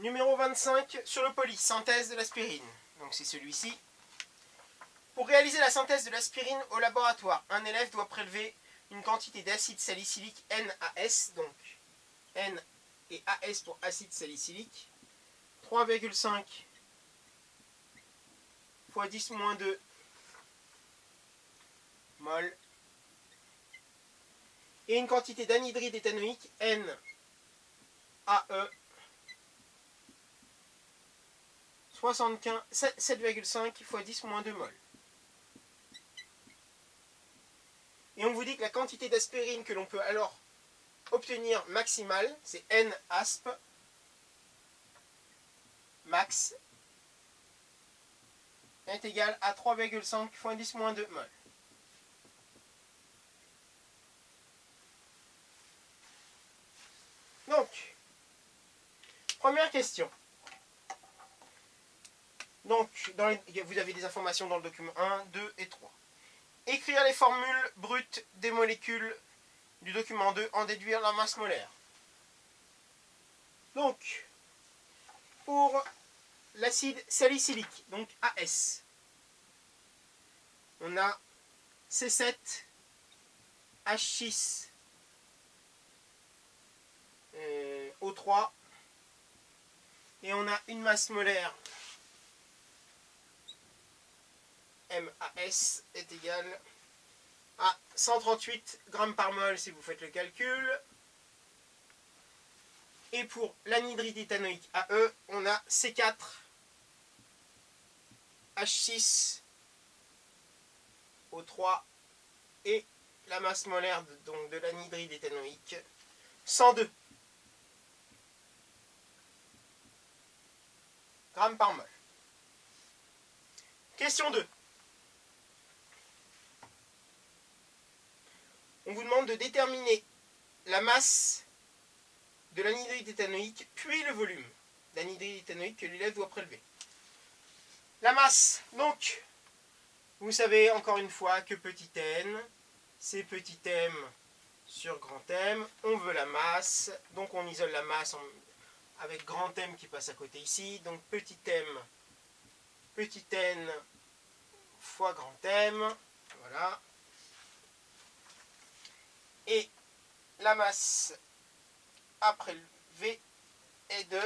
Numéro 25 sur le poly, synthèse de l'aspirine. Donc c'est celui-ci. Pour réaliser la synthèse de l'aspirine au laboratoire, un élève doit prélever une quantité d'acide salicylique NaS, donc N et AS pour acide salicylique, 3,5 fois 10-2 mol, et une quantité d'anhydride éthanoïque NaE, 7,5 fois 10-2 mol. Et on vous dit que la quantité d'aspirine que l'on peut alors obtenir maximale, c'est NASP max est égal à 3,5 fois 10-2 mol. Donc, première question. Donc, vous avez des informations dans le document 1, 2 et 3. Écrire les formules brutes des molécules du document 2, en déduire la masse molaire. Donc, pour l'acide salicylique, donc AS, on a C7H6 O3 et on a une masse molaire MAS est égale à 138 grammes par mol si vous faites le calcul. Et pour l'anhydride éthanoïque AE, on a C4H6 O3 et la masse molaire de l'anhydride éthanoïque 102 grammes par mol. Question 2. On vous demande de déterminer la masse de l'anhydride éthanoïque, puis le volume d'anhydride éthanoïque que l'élève doit prélever. La masse, donc, vous savez encore une fois que petit n, c'est petit m sur grand M. On veut la masse, donc on isole la masse avec grand M qui passe à côté ici. Donc petit m, petit n fois grand M. Voilà. Et la masse à prélever est de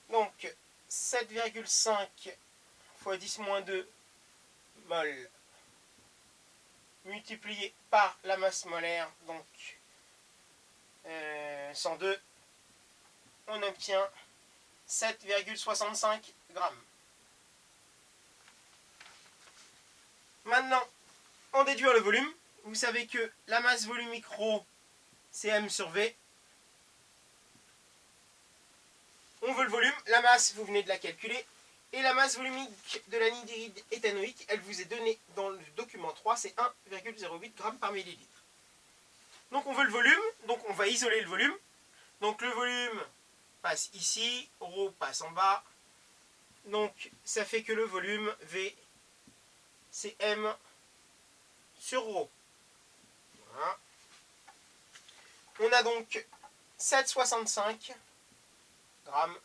donc 7,5 fois 10-2 mol multiplié par la masse molaire, donc 102, on obtient 7,65 grammes. Maintenant, on déduit le volume. Vous savez que la masse volumique ρ, c'est M sur V. On veut le volume. La masse, vous venez de la calculer. Et la masse volumique de l'anhydride éthanoïque, elle vous est donnée dans le document 3, c'est 1,08 g par millilitre. Donc on veut le volume, donc on va isoler le volume. Donc le volume passe ici, ρ passe en bas. Donc ça fait que le volume V, c'est M sur ρ. Voilà. On a donc 7,65 grammes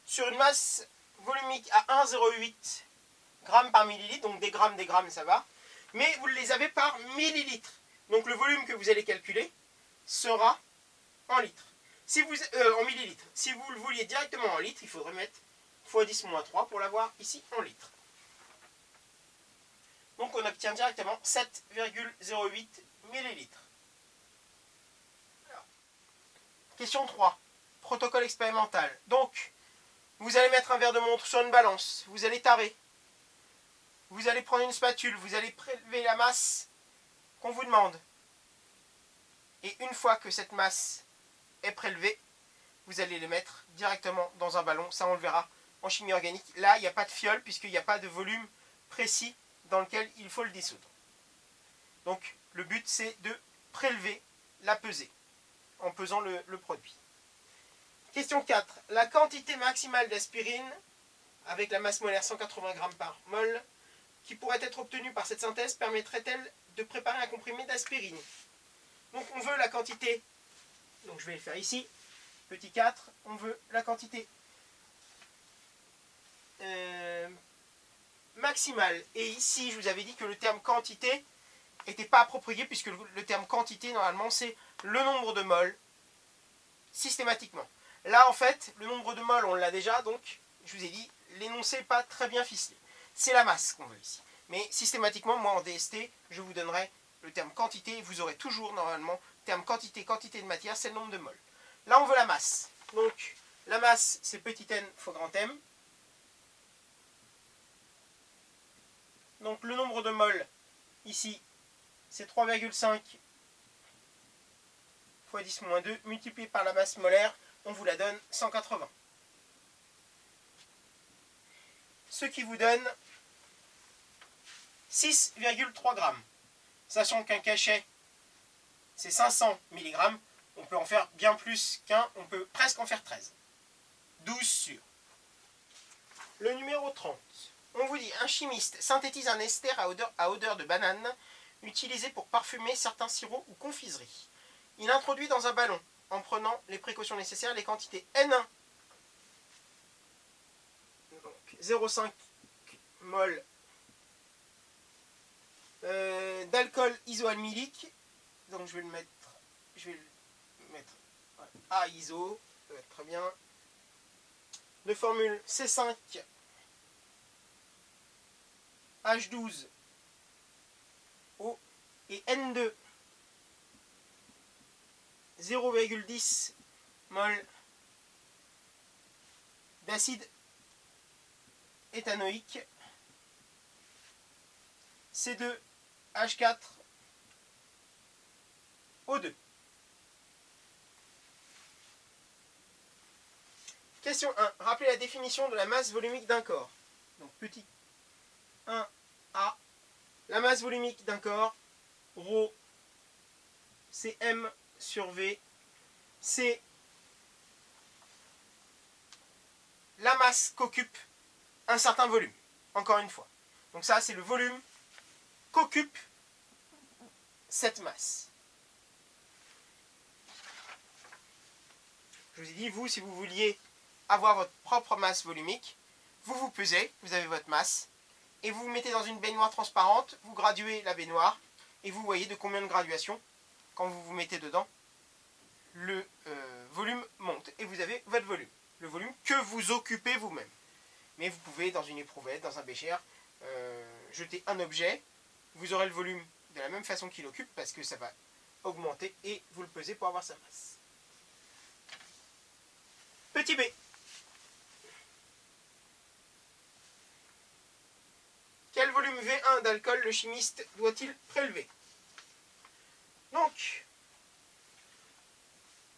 sur une masse volumique à 1,08 grammes par millilitre, donc des grammes ça va, mais vous les avez par millilitre. Donc le volume que vous allez calculer sera en litres. Si vous, en millilitres. Si vous le vouliez directement en litres, il faudrait mettre x 10-3 pour l'avoir ici en litres. Donc on obtient directement 7,08 millilitres. Alors, question 3. Protocole expérimental. Donc, vous allez mettre un verre de montre sur une balance. Vous allez tarer. Vous allez prendre une spatule. Vous allez prélever la masse qu'on vous demande. Et une fois que cette masse est prélevée, vous allez le mettre directement dans un ballon. Ça, on le verra en chimie organique. Là, il n'y a pas de fiole puisqu'il n'y a pas de volume précis dans lequel il faut le dissoudre. Donc, le but, c'est de prélever la pesée en pesant le produit. Question 4. La quantité maximale d'aspirine, avec la masse molaire 180 g par mol, qui pourrait être obtenue par cette synthèse, permettrait-elle de préparer un comprimé d'aspirine? Donc on veut la quantité, donc je vais le faire ici, petit 4, on veut la quantité maximale. Et ici, je vous avais dit que le terme quantité n'était pas approprié, puisque le terme quantité, normalement, c'est le nombre de moles, systématiquement. Là, en fait, le nombre de moles, on l'a déjà, donc, je vous ai dit, l'énoncé n'est pas très bien ficelé. C'est la masse qu'on veut ici. Mais systématiquement, moi, en DST, je vous donnerai le terme quantité, vous aurez toujours, normalement, terme quantité, quantité de matière, c'est le nombre de moles. Là, on veut la masse. Donc, la masse, c'est petit n fois grand M. Donc, le nombre de moles, ici, c'est 3,5 fois 10 moins 2, multiplié par la masse molaire, on vous la donne 180. Ce qui vous donne 6,3 grammes. Sachant qu'un cachet, c'est 500 mg, on peut en faire bien plus qu'un, on peut presque en faire 13. 12 sur. Le numéro 30. On vous dit, un chimiste synthétise un ester à odeur de banane, utilisé pour parfumer certains sirops ou confiseries. Il introduit dans un ballon, en prenant les précautions nécessaires, les quantités N1, 0,5 mol d'alcool isoalmylique. Donc je vais le mettre à iso, ça va être très bien. De formule C5 H12 O et N2 0,10 mol d'acide éthanoïque C2 H4 O2. Question 1. Rappelez la définition de la masse volumique d'un corps. Donc petit 1A. La masse volumique d'un corps, ρ, c'est M sur V. C'est la masse qu'occupe un certain volume. Encore une fois. Donc ça, c'est le volume qu'occupe cette masse. Je vous ai dit, vous, si vous vouliez avoir votre propre masse volumique, vous vous pesez, vous avez votre masse, et vous vous mettez dans une baignoire transparente, vous graduez la baignoire, et vous voyez de combien de graduations, quand vous vous mettez dedans, le volume monte, et vous avez votre volume. Le volume que vous occupez vous-même. Mais vous pouvez, dans une éprouvette, dans un bécher, jeter un objet, vous aurez le volume de la même façon qu'il occupe, parce que ça va augmenter, et vous le pesez pour avoir sa masse. Petit b. Quel volume V1 d'alcool le chimiste doit-il prélever? Donc,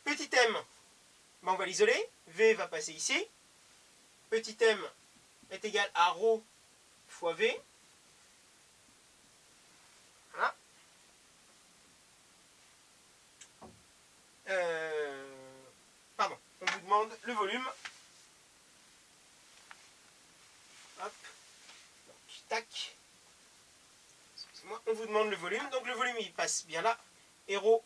petit m, ben on va l'isoler. V va passer ici. Petit m est égal à ρ fois V. Voilà. Pardon, on vous demande le volume. Hop. Donc, tac. Excusez-moi, on vous demande le volume. Donc le volume, il passe bien là. Et ρ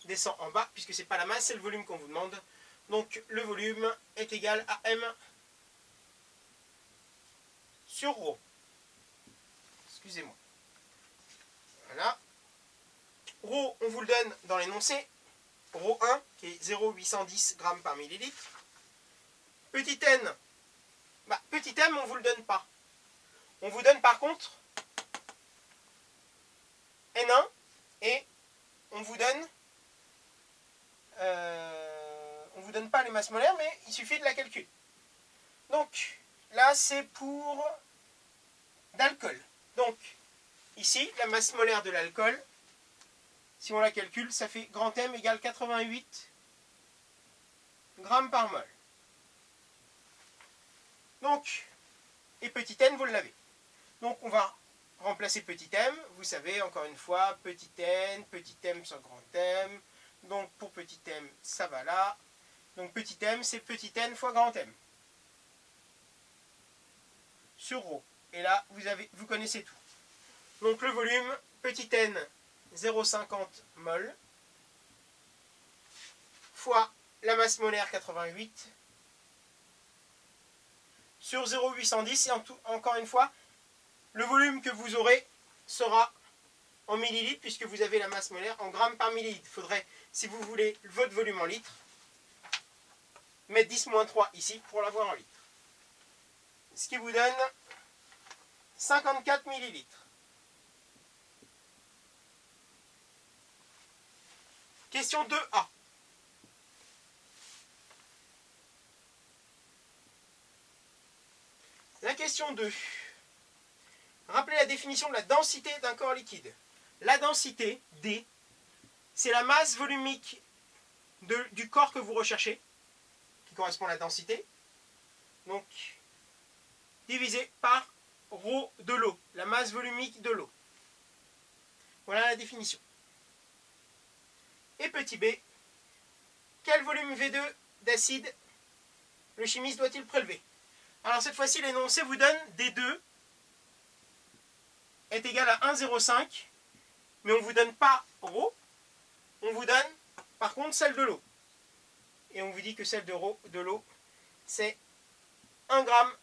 descend en bas, puisque ce n'est pas la masse, c'est le volume qu'on vous demande. Donc le volume est égal à M sur ρ. Excusez-moi. Voilà. ρ, on vous le donne dans l'énoncé. ρ1, qui est 0,810 g par millilitre. Petit n, petit m, on ne vous le donne pas. On vous donne par contre N1 et on vous donne pas les masses molaires, mais il suffit de la calculer. Donc là c'est pour d'alcool. Donc ici la masse molaire de l'alcool, si on la calcule, ça fait grand M égale 88 grammes par mol. Donc, et petit n, vous l'avez. Donc on va remplacer petit m, vous savez, encore une fois, petit m sur grand M. Donc pour petit m, ça va là. Donc petit m, c'est petit n fois grand M. Sur ρ. Et là, vous connaissez tout. Donc le volume, petit n, 0,50 mol, fois la masse molaire 88 sur 0,810. Et encore une fois, le volume que vous aurez sera en millilitres, puisque vous avez la masse molaire en grammes par millilitre. Il faudrait, si vous voulez votre volume en litres, mettre 10-3 ici pour l'avoir en litres. Ce qui vous donne 54 millilitres. Question 2A. La question 2. Rappelez la définition de la densité d'un corps liquide. La densité, D, c'est la masse volumique du corps que vous recherchez, qui correspond à la densité, donc divisé par ρ de l'eau, la masse volumique de l'eau. Voilà la définition. Et petit b, quel volume V2 d'acide le chimiste doit-il prélever? Alors cette fois-ci, l'énoncé vous donne D2 est égal à 1,05, mais on ne vous donne pas ρ, on vous donne par contre celle de l'eau. Et on vous dit que celle de l'eau, c'est 1 gramme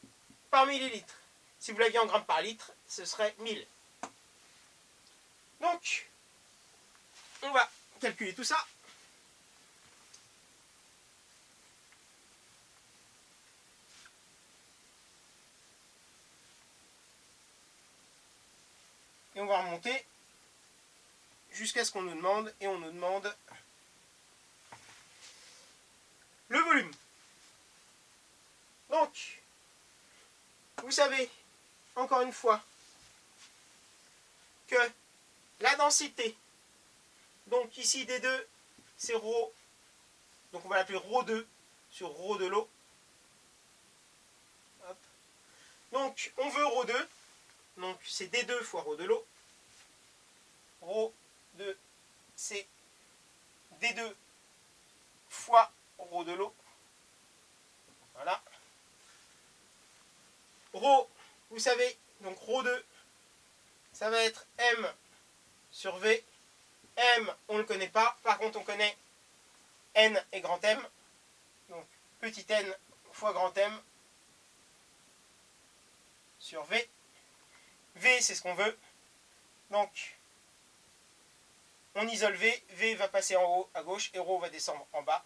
par millilitre. Si vous l'aviez en grammes par litre, ce serait 1000. Donc, on va calculer tout ça. Et on va remonter jusqu'à ce qu'on nous demande, et on nous demande le volume. Donc, vous savez, encore une fois, que la densité, donc ici D2, c'est ρ, donc on va l'appeler ρ2 sur ρ de l'eau. Donc, on veut ρ2, donc c'est D2 fois ρ de l'eau. ρ2, c'est D2 fois ρ de l'eau. Voilà. ρ, vous savez, donc ρ2, ça va être M sur V. M, on ne le connaît pas. Par contre, on connaît N et grand M. Donc, petit n fois grand M sur V. V, c'est ce qu'on veut. Donc, on isole V. V va passer en haut à gauche et ρ va descendre en bas.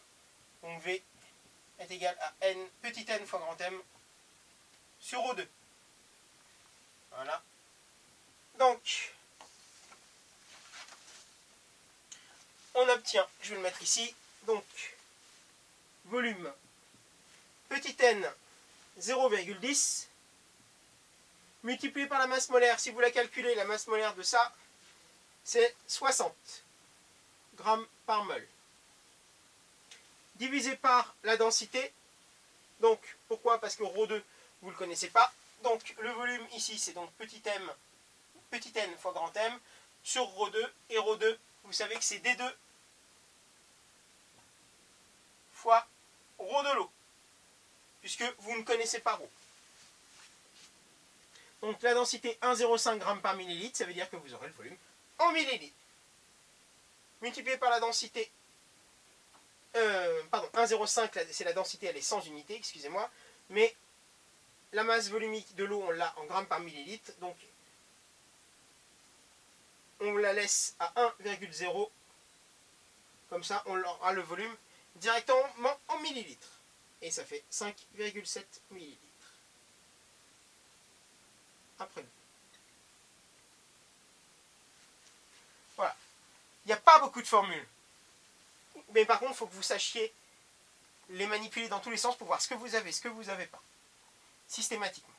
Donc, V est égal à N, petit n fois grand M sur ρ2. Voilà. Donc, on obtient, je vais le mettre ici, donc, volume, petit n, 0,10, multiplié par la masse molaire. Si vous la calculez, la masse molaire de ça, c'est 60 grammes par mol. Divisé par la densité. Donc, pourquoi? Parce que ρ2, vous ne le connaissez pas. Donc, le volume ici, c'est donc petit n fois grand M sur ρ2. Et ρ2, vous savez que c'est D2 fois ρ de l'eau, puisque vous ne connaissez pas ρ. Donc, la densité 1,05 g par millilitre, ça veut dire que vous aurez le volume en millilitres. Multiplié par la densité 1,05, c'est la densité, elle est sans unité, excusez-moi, mais la masse volumique de l'eau, on l'a en grammes par millilitre, donc on la laisse à 1,0, comme ça on aura le volume directement en millilitres, et ça fait 5,7 millilitres. Après, voilà, il n'y a pas beaucoup de formules. Mais par contre, il faut que vous sachiez les manipuler dans tous les sens pour voir ce que vous avez, ce que vous n'avez pas, systématiquement.